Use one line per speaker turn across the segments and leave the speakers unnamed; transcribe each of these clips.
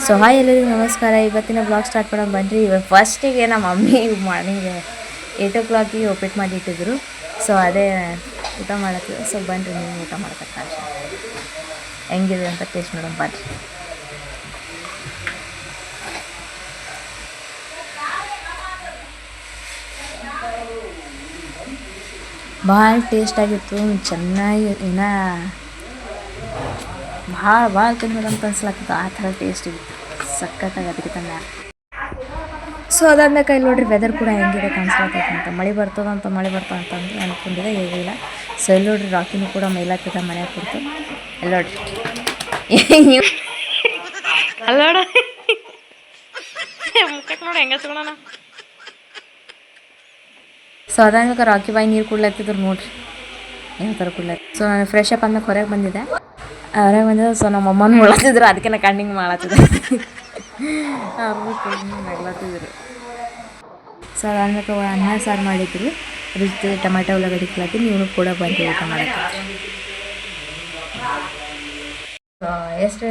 So hi ಎಲ್ಲರಿಗೂ ನಮಸ್ಕಾರ. ಇವತ್ತಿನ ಬ್ಲಾಗ್ ಸ್ಟಾರ್ಟ್ ಮಾಡೋಣ ಬನ್ನಿರಿ. ಫಸ್ಟಿಗೆ ನಮ್ಮ ಮಮ್ಮಿ ಮಾರ್ನಿಂಗ್ 8 o'clock ಉಪ್ಪಿಟ್ಟು ಮಾಡಿಟ್ಟಿದ್ರು. ಸೊ ಅದೇ ಊಟ ಮಾಡತ್ತೀವಿ. ಸೊ ಬನ್ನಿರಿ ನೀವು ಊಟ ಮಾಡ್ತಕ್ಕ ಹೆಂಗಿದೆ ಅಂತ ಟೇಸ್ಟ್ ಮಾಡೋಣ ಬನ್ನಿರಿ. ಭಾಳ ಟೇಸ್ಟಾಗಿತ್ತು, ಚೆನ್ನಾಗಿ ಇನ್ನೂ ಭಾಳ ತಿನ್ಬೇಕಂತ ಅನ್ಸ್ಲಾಗ್ತದೆ. ಆ ಥರ ಟೇಸ್ಟ್ ಇತ್ತು, ಸಖತ್ತಾಗಿ ಅದಕ್ಕೆ ತಂದ. ಸೊ ಅದಾದ್ಮೇಲೆ ಕೈ ನೋಡ್ರಿ ವೆದರ್ ಕೂಡ ಹೆಂಗಿದೆ ಕಾಣಿಸ್ಲಾಗ್ತೈತೆ ಅಂತ. ಮಳೆ ಬರ್ತದಂತಂದ್ರೆ ಅನ್ಕೊಂಡಿದೆ, ಹೇಳಿಲ್ಲ. ಸೊ ಎಲ್ಲಿ ನೋಡ್ರಿ ರಾಕಿನೂ ಕೂಡ ಮೈಲಾಗ್ತದೆ ಮನೆಯಾಗ ಕುಂತು. ಎಲ್ಲಿ ನೋಡ್ರಿ ಅಲ್ಲೋಡ ಮುಖಕ್ಕೆ ನೋಡಿ ಹೆಂಗೆ ತಗೊಳ್ಳೋಣ. ಸೊ ಅದಾದ್ಮೇಲೆ ರಾಕಿ ಬಾಯಿ ನೀರು ಕುಡ್ಲಾಗ್ತಿದ್ರು ನೋಡ್ರಿ ಯಾವ ಥರ ಕುಡ್ಲಾಗ್ತಿ. ಸೊ ನಾನು ಫ್ರೆಶ್ ಅಪ್ ಅಂದ್ಮೇಲೆ ಹೊರಗೆ ಬಂದಿದ್ದೆ. ಸೊ ನಮ್ಮ ಅಮ್ಮನೂ ಉಳತ್ತಿದ್ರು, ಅದಕ್ಕೆ ನಾ ಕಣ್ಣಿಂಗ್ ಮಾಡತ್ತಿದ್ದೆ. ಅವ್ರಿಗೂ ಕಣ್ಣಿಂಗ್ ಮಾಡ್ಲತ್ತಿದ್ರು. ಸೊ ಅದಾದ್ಮೇಲೆ ಅನ್ನ ಸಾರು ಮಾಡಿದ್ರು, ರುಚಿ ಟೊಮೆಟೊ ಉಳ್ಳಾಗಡ್ಡಿ ಹಾಕಿ. ನೀವು ಕೂಡ ಬಂದು ಊಟ ಮಾಡಕ್ಕೆ. ಸೊ ಎಷ್ಟೇ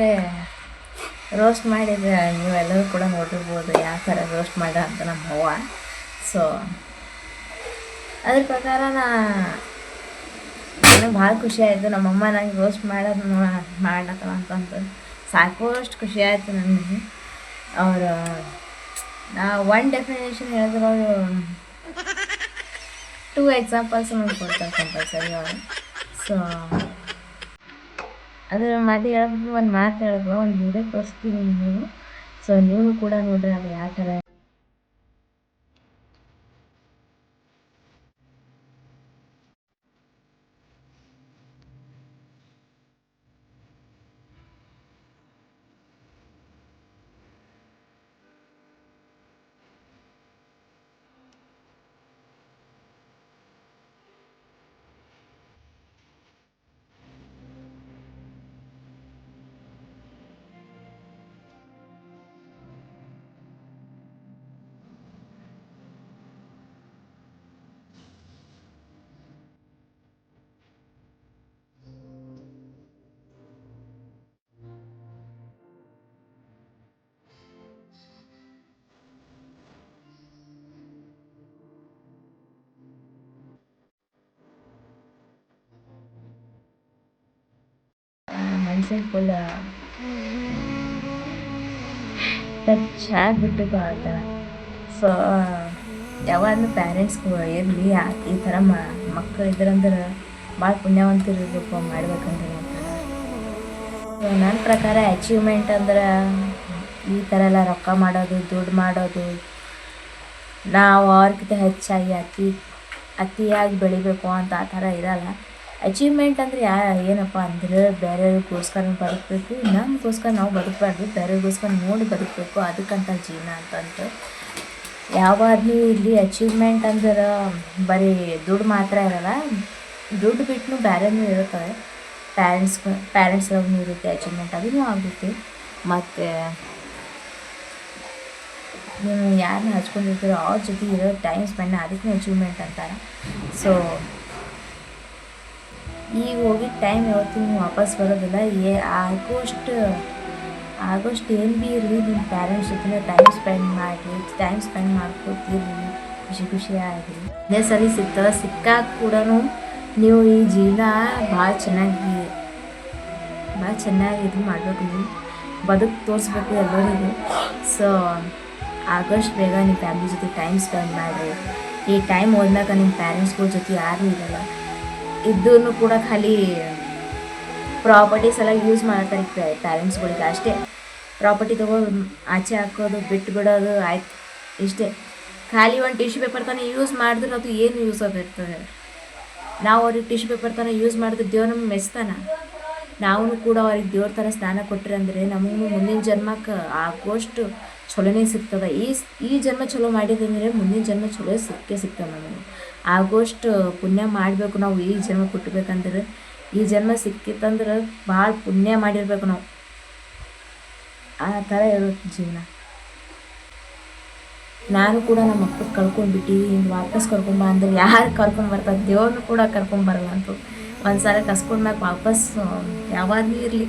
ರೋಸ್ಟ್ ಮಾಡಿದ್ರೆ ನೀವೆಲ್ಲರೂ ಕೂಡ ನೋಡಿರ್ಬೋದು ಯಾವ ಥರ ರೋಸ್ಟ್ ಮಾಡ್ಯ ಅಂತ ನಮ್ಮ ಅವ್ವ. ಸೊ ಅದ್ರ ಪ್ರಕಾರ ನನಗೆ ಭಾಳ ಖುಷಿ ಆಯಿತು. ನಮ್ಮಮ್ಮ ನಂಗೆ ರೋಸ್ಟ್ ಮಾಡೋದು ಮಾಡ್ಲತ್ತವ ಅಂತಂದು ಸಾಕಷ್ಟು ಖುಷಿ ಆಯಿತು ನನಗೆ. ಅವರು ಒನ್ ಡೆಫಿನೇಷನ್ ಹೇಳಿದ್ರೆ ಅವರು 2 ಎಕ್ಸಾಂಪಲ್ಸ್ ನಮ್ಗೆ ಕೊಡ್ತಾರೆ ಕಂಪಲ್ಸರಿ ಅವರು. ಸೊ ಅದ್ರ ಮಾತು ಹೇಳಿದ್ರು, ಒಂದು ಮಾತು ಹೇಳಿದ್ರು, ಒಂದು ವಿಡಿಯೋ ತೋರಿಸ್ತೀನಿ ನೀವು. ಸೊ ನೀವು ಕೂಡ ನೋಡ್ರಿ ಅದು ಯಾವ ಥರ. ಮನ್ಸಿಗೆ ಫುಲ್ ಟಚ್ ಆಗಿಬಿಟ್ಟು ಆ ಥರ. ಸೊ ಯಾವಾಗಲೂ ಪ್ಯಾರೆಂಟ್ಸ್ಗೂ ಇರಲಿ ಈ ಥರ ಮಕ್ಕಳು ಇದ್ರಂದ್ರೆ ಭಾಳ ಪುಣ್ಯವಂತರಿರ್ಬೇಕು ಮಾಡ್ಬೇಕಂದ್ರೆ ಅಂತಾರೆ. ಸೊ ನನ್ನ ಪ್ರಕಾರ ಅಚೀವ್ಮೆಂಟ್ ಅಂದ್ರೆ ಈ ಥರ ಎಲ್ಲ ರೊಕ್ಕ ಮಾಡೋದು, ದುಡ್ಡು ಮಾಡೋದು, ನಾವು ಅವ್ರಿಗಿಂತ ಹೆಚ್ಚಾಗಿ ಅತಿಯಾಗಿ ಬೆಳಿಬೇಕು ಅಂತ ಆ ಥರ ಇರಲ್ಲ. ಅಚೀವ್ಮೆಂಟ್ ಅಂದರೆ ಏನಪ್ಪ ಅಂದರೆ ಬೇರೆಯವ್ರಿಗೋಸ್ಕರ ಬದುಕಬೇಕು, ನಮಗೋಸ್ಕರ ನಾವು ಬದುಕಬಾರ್ದು, ಬೇರೆಯವ್ರಿಗೋಸ್ಕರ ನೋಡಿ ಬದುಕಬೇಕು, ಅದಕ್ಕಂತ ಜೀವನ ಅಂತಂದು. ಯಾವಾಗಲೂ ಇಲ್ಲಿ ಅಚೀವ್ಮೆಂಟ್ ಅಂದ್ರೆ ಬರೀ ದುಡ್ಡು ಮಾತ್ರ ಇರಲ್ಲ, ದುಡ್ಡು ಬಿಟ್ಟು ಬೇರೆನೂ ಇರುತ್ತವೆ. ಪ್ಯಾರೆಂಟ್ಸ್ಗೂ ಇರುತ್ತೆ ಅಚೀವ್ಮೆಂಟ್, ಅದೂ ಆಗುತ್ತೆ. ಮತ್ತು ನೀವು ಯಾರನ್ನ ಹಚ್ಕೊಂಡಿರ್ತೀರೋ ಅವ್ರ ಜೊತೆ ಇರೋ ಟೈಮ್ ಸ್ಪೆಂಡ್, ಅದಕ್ಕೂ ಅಚೀವ್ಮೆಂಟ್ ಅಂತಾರೆ. ಸೊ ಈಗ ಹೋಗಿದ್ದ ಟೈಮ್ ಯಾವತ್ತೂ ನೀವು ವಾಪಸ್ ಬರೋದಿಲ್ಲ. ಆಗೋಷ್ಟು ಏನು ಭೀ ಇರಲಿ, ನಿಮ್ಮ ಪ್ಯಾರೆಂಟ್ಸ್ ಜೊತೆ ಟೈಮ್ ಸ್ಪೆಂಡ್ ಮಾಡ್ಕೊತಿರ್ರಿ, ಖುಷಿಯಾಗಿರಿ. ಇದೇ ಸಲ ಸಿಕ್ಕಾಗ ಕೂಡ ನೀವು ಈ ಜೀವನ ಭಾಳ ಚೆನ್ನಾಗಿ ಇದು ಮಾಡಬೇಕು, ನೀವು ಬದುಕು ತೋರಿಸ್ಬೇಕು ಎಲ್ಲರಿಗೂ. ಸೊ ಆದಷ್ಟು ಬೇಗ ನಿಮ್ಮ ಫ್ಯಾಮಿಲಿ ಜೊತೆ ಟೈಮ್ ಸ್ಪೆಂಡ್ ಮಾಡಿರಿ. ಈ ಟೈಮ್ ಹೋದ್ಮ್ಯಾಗ ನಿಮ್ಮ ಪ್ಯಾರೆಂಟ್ಸ್ಗಳ ಜೊತೆ ಯಾರೂ ಇರಲ್ಲ, ಇದ್ದೂ ಕೂಡ ಖಾಲಿ ಪ್ರಾಪರ್ಟೀಸ್ ಎಲ್ಲ ಯೂಸ್ ಮಾಡ್ತಾರೆ ಪ್ಯಾರೆಂಟ್ಸ್ಗಳಿಗೆ ಅಷ್ಟೇ. ಪ್ರಾಪರ್ಟಿ ತೊಗೊಂಡು ಆಚೆ ಹಾಕೋದು, ಬಿಟ್ಟು ಬಿಡೋದು, ಆಯ್ತು ಇಷ್ಟೇ. ಖಾಲಿ ಒಂದು ಟಿಶ್ಯೂ ಪೇಪರ್ ತಾನೇ ಯೂಸ್ ಮಾಡಿದ್ರೆ ಅದು ಏನು ಯೂಸ್ ಆಗಿರ್ತದೆ? ನಾವು ಅವ್ರಿಗೆ ಟಿಶ್ಯೂ ಪೇಪರ್ ತಾನೇ ಯೂಸ್ ಮಾಡಿದ್ರೆ ದೇವ್ರು ನಮ್ಗೆ ಮೆಚ್ತಾನ. ನಾವು ಕೂಡ ಅವ್ರಿಗೆ ದೇವ್ರ ಥರ ಸ್ನಾನ ಕೊಟ್ಟರೆ ಅಂದರೆ ನಮಗೂ ಮುಂದಿನ ಜನ್ಮಕ್ಕೆ ಆಗೋಷ್ಟು ಚಲೋನೇ ಸಿಗ್ತದೆ. ಈ ಜನ್ಮ ಚಲೋ ಮಾಡಿದಂದರೆ ಮುಂದಿನ ಜನ್ಮ ಚಲೋ ಸಿಗ್ತದೆ ನಮಗೆ. ಆಗೋಷ್ಟು ಪುಣ್ಯ ಮಾಡಬೇಕು ನಾವು. ಈ ಜನ್ಮ ಹುಟ್ಟಬೇಕಂದ್ರೆ, ಈ ಜನ್ಮ ಸಿಕ್ಕಿತ್ತಂದ್ರೆ ಭಾಳ ಪುಣ್ಯ ಮಾಡಿರ್ಬೇಕು ನಾವು. ಆ ಥರ ಇರುತ್ತೆ ಜೀವನ. ನಾನು ಕೂಡ ನಮ್ಮ ಮಕ್ಕಳು ಕಳ್ಕೊಂಡ್ಬಿಟ್ಟು ಹಿಂಗೆ ವಾಪಸ್ ಕರ್ಕೊಂಬ ಅಂದ್ರೆ ಯಾರು ಕರ್ಕೊಂಬರ್ತಾರೆ? ದೇವ್ರನ್ನೂ ಕೂಡ ಕರ್ಕೊಂಬರಲ್ಲ ಅಂತ. ಒಂದು ಸಲ ಕಸ್ಕೊಂಡ್ಮ್ಯಾಗ ವಾಪಸ್ ಯಾವಾಗಲೂ ಇರಲಿ,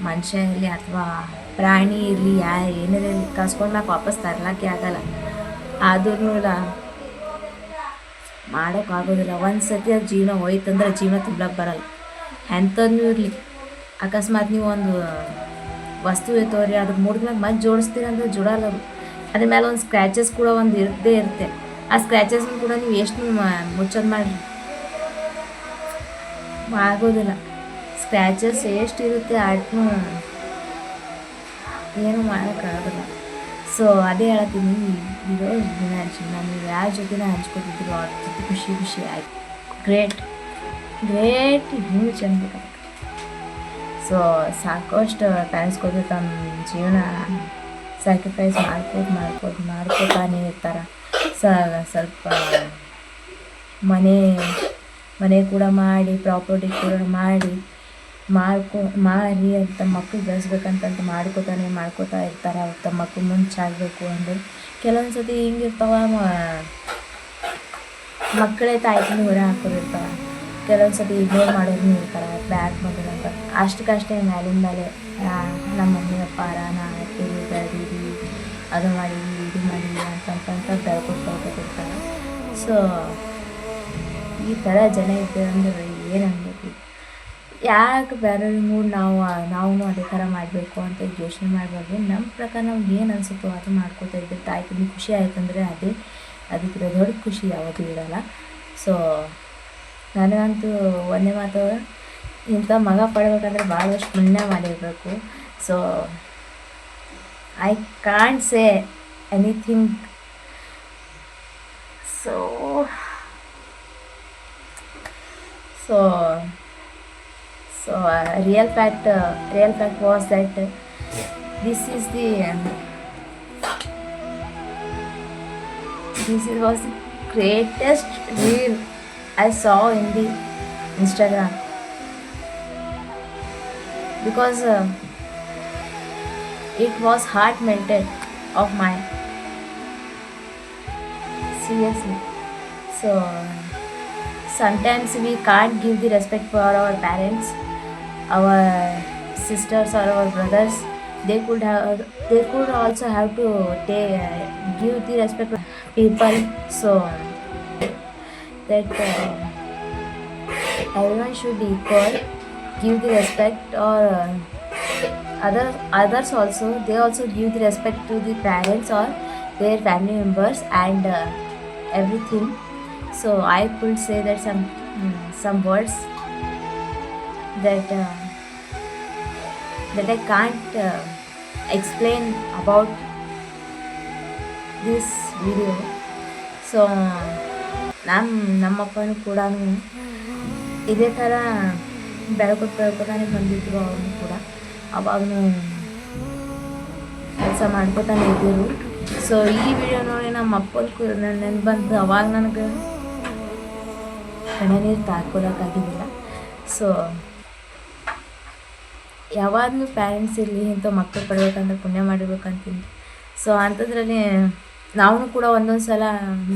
ಮನುಷ್ಯ ಇರಲಿ ಅಥವಾ ಪ್ರಾಣಿ ಇರಲಿ ಏನೇ ಇರಲಿ ಕಸ್ಕೊಂಡು ಮ್ಯಾಕೆ ವಾಪಸ್ ತರ್ಲಿಕ್ಕೆ ಆಗಲ್ಲ. ಆದ್ರೂ ಮಾಡೋಕ್ಕಾಗೋದಿಲ್ಲ. ಒಂದು ಸತಿ ಅದು ಜೀವನ ಹೋಯ್ತಂದ್ರೆ ಜೀವನ ತುಂಬಕ್ಕೆ ಬರಲ್ಲ. ಎಂಥದ್ದು ಇರಲಿ, ಅಕಸ್ಮಾತ್ ನೀವು ಒಂದು ವಸ್ತು ತೋರಿ ಅದು ಮುರಿದ್ಮೇಲೆ ಮತ್ತೆ ಜೋಡಿಸ್ತೀರ ಅಂದರೆ ಜೋಡಲ್ಲ. ಅದ್ರ ಮೇಲೆ ಒಂದು ಸ್ಕ್ರ್ಯಾಚಸ್ ಕೂಡ ಒಂದು ಇದ್ದೇ ಇರುತ್ತೆ. ಆ ಸ್ಕ್ರ್ಯಾಚಸ್ನ ಕೂಡ ನೀವು ಎಷ್ಟು ಮುಚ್ಚೋದು ಮಾಡಿರಿ ಆಗೋದಿಲ್ಲ. ಸ್ಕ್ರ್ಯಾಚಸ್ ಎಷ್ಟು ಇರುತ್ತೆ ಅಷ್ಟೂ ಏನು ಮಾಡೋಕ್ಕಾಗೋದಿಲ್ಲ. ಸೊ ಅದೇ ಹೇಳ್ತೀನಿ, ಇರೋ ದಿನ ಜೀವನ ನೀವು ಯಾರ ಜೊತೆನ ಹಂಚ್ಕೊತಿದ್ರು ಅವ್ರ ಜೊತೆ ಖುಷಿ ಆಯ್ತು. ಗ್ರೇಟ್ ಇನ್ನೂ ಚೆಂದ. ಸೊ ಸಾಕಷ್ಟು ಪ್ಯಾರೆಂಟ್ಸ್ಗಳು ತಮ್ಮ ಜೀವನ ಸ್ಯಾಕ್ರಿಫೈಸ್ ಮಾಡ್ಕೋತಾನೆ ಇರ್ತಾರೆ. ಸ್ವಲ್ಪ ಮನೆ ಕೂಡ ಮಾಡಿ, ಪ್ರಾಪರ್ಟಿ ಕೂಡ ಮಾರಿ ಅಂತ ಮಕ್ಕಳು ಬೆಳೆಸ್ಬೇಕಂತಂತ ಮಾಡ್ಕೋತಾ ಇರ್ತಾರೆ. ಅವ್ರು ತಮ್ಮ ಮಕ್ಕಳು ಮುಂಚಾಗಬೇಕು ಅಂದರೆ ಕೆಲವೊಂದು ಸತಿ ಹಿಂಗಿರ್ತಾವ, ಮಕ್ಕಳೇ ತಾಯಿನ ಹೊರ ಹಾಕೋದಿರ್ತಾವೆ. ಕೆಲವೊಂದು ಸತಿ ಇಗ್ನೋರ್ ಮಾಡೋದು ಇರ್ತಾರೆ, ಬ್ಯಾಗ್ ಮಾಡೋದು ಅಂತ. ಅಷ್ಟಕ್ಕಷ್ಟೇ ಮೇಲಿನ ಮೇಲೆ ನಮ್ಮ ಮಮ್ಮಿ ಅಪ್ಪಾರ ಬೆಳೆದೀವಿ, ಅದು ಮಾಡಿದ್ವಿ ಇದು ಮಾಡಿದ್ವಿ ಅಂತಂತ ಬೆಳ್ಕೊತಿರ್ತಾರೆ. ಸೊ ಈ ಥರ ಜನ ಇದ್ದೇವೆ ಅಂದ್ರೆ ಏನು ಅನ್ಬೇಕು, ಯಾಕೆ ಬೇರೆ ನೋಡಿ ನಾವು ಅದೇ ಥರ ಮಾಡಬೇಕು ಅಂತ ಯೋಚನೆ ಮಾಡಬಾರ್ದು. ನಮ್ಮ ಪ್ರಕಾರ ನಮ್ಗೆ ಏನು ಅನಿಸುತ್ತೋ ಅದು ಮಾಡ್ಕೋತಾ ಇದ್ದರೆ ತಾಯಿ ಖುಷಿ ಆಯ್ತಂದರೆ ಅದಕ್ಕೆ ದೊಡ್ಡ ಖುಷಿ ಯಾವತ್ತೂ ಇರೋಲ್ಲ. ಸೊ ನನಗಂತೂ ಒಂದೇ ಮಾತು, ಇಂಥ ಮಗ ಪಡ್ಬೇಕಂದ್ರೆ ಭಾಳಷ್ಟು ಪುಣ್ಯ ಮಾಡಿರಬೇಕು. So I can't say anything. So real fact was that this was the greatest reel I saw in the Instagram, because it was heart melted of mine, seriously. So sometimes we can't give the respect for our parents, our sisters or our brothers. They could also have to give the respect to people, so that everyone should equal, give the respect, or others also, they also give the respect to the parents or their family members and everything. So I could say that some words that I can't explain about this video. So ನಮ್ಮಪ್ಪನೂ ಕೂಡ ಇದೇ ಥರ ಬೆಳ್ಕೊತಾನೆ ಬಂದಿದ್ರು. ಅವ್ರನ್ನೂ ಕೂಡ ಅವಾಗೂ ಕೆಲಸ ಮಾಡ್ಕೊತಾನೆ ಇದ್ದರು. So ಈ video ನೋಡಿ ನಮ್ಮ ಅಪ್ಪನ ನೆನಪು ಬಂತು. ಅವಾಗ ನನಗೆ ಕಣ್ಣೆ ನೀರು ತಾಕೋದಕ್ಕಾಗಿದ್ದಿಲ್ಲ. ಸೊ ಯಾವಾಗಲೂ ಪ್ಯಾರೆಂಟ್ಸ್ ಇರಲಿ ಇಂಥ ಮಕ್ಕಳು ಪಡ್ಬೇಕಂದ್ರೆ ಪುಣ್ಯ ಮಾಡಿರ್ಬೇಕಂತೀನಿ. ಸೊ ಅಂಥದ್ರಲ್ಲಿ ನಾವು ಕೂಡ ಒಂದೊಂದು ಸಲ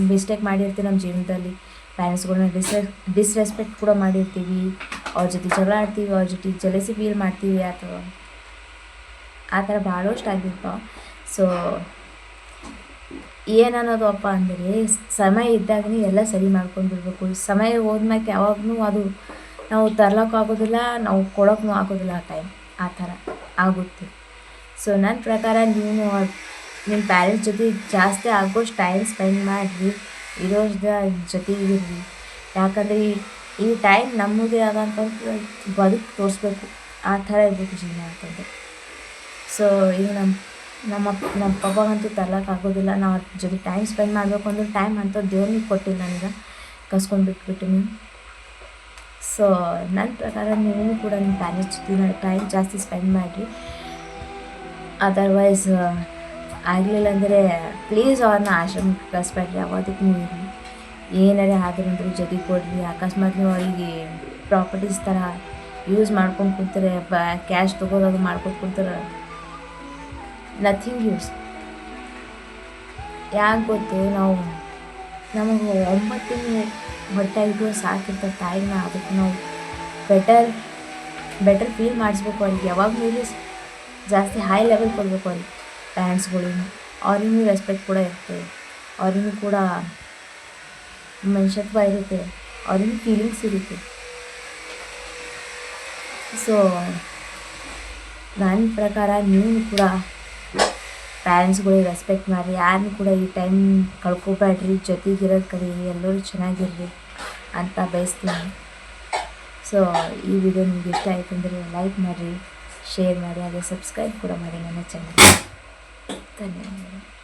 ಮಿಸ್ಟೇಕ್ ಮಾಡಿರ್ತೀವಿ ನಮ್ಮ ಜೀವನದಲ್ಲಿ. ಪ್ಯಾರೆಂಟ್ಸ್ಗಳನ್ನ ಡಿಸ್ರೆಸ್ಪೆಕ್ಟ್ ಕೂಡ ಮಾಡಿರ್ತೀವಿ, ಅವ್ರ ಜೊತೆ ಜಗಳ ಆಡ್ತೀವಿ, ಅವ್ರ ಜೊತೆ ಜಲಸಿ ಫೀಲ್ ಮಾಡ್ತೀವಿ, ಅಥವಾ ಆ ಥರ ಭಾಳಷ್ಟು ಆಗಿರ್ತಾವೆ. ಸೊ ಏನನ್ನೋದಪ್ಪ ಅಂದರೆ ಸಮಯ ಇದ್ದಾಗನೇ ಎಲ್ಲ ಸರಿ ಮಾಡ್ಕೊಂಡ್ಬಿಡ್ಬೇಕು. ಸಮಯ ಹೋದ್ಮ್ಯಾಕೆ ಯಾವಾಗೂ ಅದು ನಾವು ತರ್ಲಕ್ಕಾಗೋದಿಲ್ಲ, ನಾವು ಕೊಡೋಕ್ಕೂ ಆಗೋದಿಲ್ಲ. ಆ ಟೈಮ್ ಆ ಥರ ಆಗುತ್ತೆ. ಸೊ ನನ್ನ ಪ್ರಕಾರ ನೀವು ನಿಮ್ಮ ಪ್ಯಾರೆಂಟ್ಸ್ ಜೊತೆ ಜಾಸ್ತಿ ಆಗೋಷ್ಟು ಟೈಮ್ ಸ್ಪೆಂಡ್ ಮಾಡಿರಿ, ಇರೋದ ಜೊತೆ ಇರ್ರಿ. ಯಾಕಂದರೆ ಈ ಟೈಮ್ ನಮ್ಮದೇ ಆದಂಥ ಬದುಕು ತೋರಿಸ್ಬೇಕು, ಆ ಥರ ಇರಬೇಕು ಜೀವನ ಅಂತಂದರೆ. ಸೊ ಈಗ ನಮ್ಮ ಪಪ್ಪಗಂತೂ ತರ್ಲಕ್ಕಾಗೋದಿಲ್ಲ. ನಾವು ಅದ್ರ ಜೊತೆ ಟೈಮ್ ಸ್ಪೆಂಡ್ ಮಾಡಬೇಕು ಅಂದ್ರೆ ಟೈಮ್ ಅಂತ ದೇವ್ರಿಗೆ ಕೊಟ್ಟಿಲ್ಲ, ನನಗೆ ಕಸ್ಕೊಂಡು ಬಿಟ್ಬಿಟ್ಟಿನಿ. ಸೊ ನನ್ನ ಪ್ರಕಾರ ನೀವು ಕೂಡ ನಿಮ್ಮ ಪ್ಯಾರೆಂಟ್ಸ್ ಜೊತೆ ಟೈಮ್ ಜಾಸ್ತಿ ಸ್ಪೆಂಡ್ ಮಾಡಿರಿ. ಅದರ್ವೈಸ್ ಆಗಲಿಲ್ಲ ಅಂದರೆ ಪ್ಲೀಸ್ ಅವ್ರನ್ನ ಆಶ್ರಮಕ್ಕೆ ಕಳಿಸ್ಬೇಡ್ರಿ. ಯಾವುದಕ್ಕೂ ಇರಲಿ, ಏನಾರೇ ಆದ್ರೆ ಅಂದ್ರೆ ಜೊತೆಗೆ ಕೊಡ್ರಿ. ಅಕಸ್ಮಾತ್ ನೀವು ಅವರಿಗೆ ಪ್ರಾಪರ್ಟೀಸ್ ಥರ ಯೂಸ್ ಮಾಡ್ಕೊಂಡು ಕೂತಾರೆ, ಕ್ಯಾಶ್ ತೊಗೊಳೋದು ಮಾಡ್ಕೊಂಡು ಕೂತಾರೆ, ನಥಿಂಗ್ ಯೂಸ್. ಯಾಕೆ ಗೊತ್ತು, ನಮಗೆ 9 ತಿಂಗಳು ಹೊಟ್ಟೆ ಇದ್ದು ಸಾಕಿರ್ತಾರೆ ತಾಯಿನ. ಅದಕ್ಕೆ ನಾವು ಬೆಟರ್ ಫೀಲ್ ಮಾಡಿಸ್ಬೇಕು ಅವ್ರಿಗೆ. ಯಾವಾಗ ಜಾಸ್ತಿ ಹೈ ಲೆವೆಲ್ ಕೊಡಬೇಕು ಅವ್ರಿಗೆ ಪ್ಯಾರೆಂಟ್ಸ್ಗಳಿಗೂ. ಅವ್ರಿಗೂ ರೆಸ್ಪೆಕ್ಟ್ ಕೂಡ ಇರ್ತದೆ, ಅವ್ರಿಗೂ ಕೂಡ ಮನುಷ್ಯತ್ವ ಇರುತ್ತೆ, ಅವ್ರಿಗೂ ಫೀಲಿಂಗ್ಸ್ ಇರುತ್ತೆ. ಸೊ ನನ್ನ ಪ್ರಕಾರ ನೀವು ಕೂಡ ಪ್ಯಾರೆಂಟ್ಸ್ಗಳಿಗೆ ರೆಸ್ಪೆಕ್ಟ್ ಮಾಡಿ, ಯಾರನ್ನೂ ಕೂಡ ಈ ಟೈಮ್ ಕಳ್ಕೊಬೇಡ್ರಿ, ಜೊತೆಗಿರೋದು ಕಲೀರಿ, ಎಲ್ಲರೂ ಚೆನ್ನಾಗಿರ್ರಿ ಅಂತ ಬಯಸ್ತೀನಿ. ಸೊ ಈ ವಿಡಿಯೋ ನಿಮ್ಗೆ ಇಷ್ಟ ಆಯಿತು ಅಂದರೆ ಲೈಕ್ ಮಾಡಿರಿ, ಶೇರ್ ಮಾಡಿ, ಹಾಗೆ ಸಬ್ಸ್ಕ್ರೈಬ್ ಕೂಡ ಮಾಡಿ ನನ್ನ ಚಾನಲ್. ಧನ್ಯವಾದಗಳು.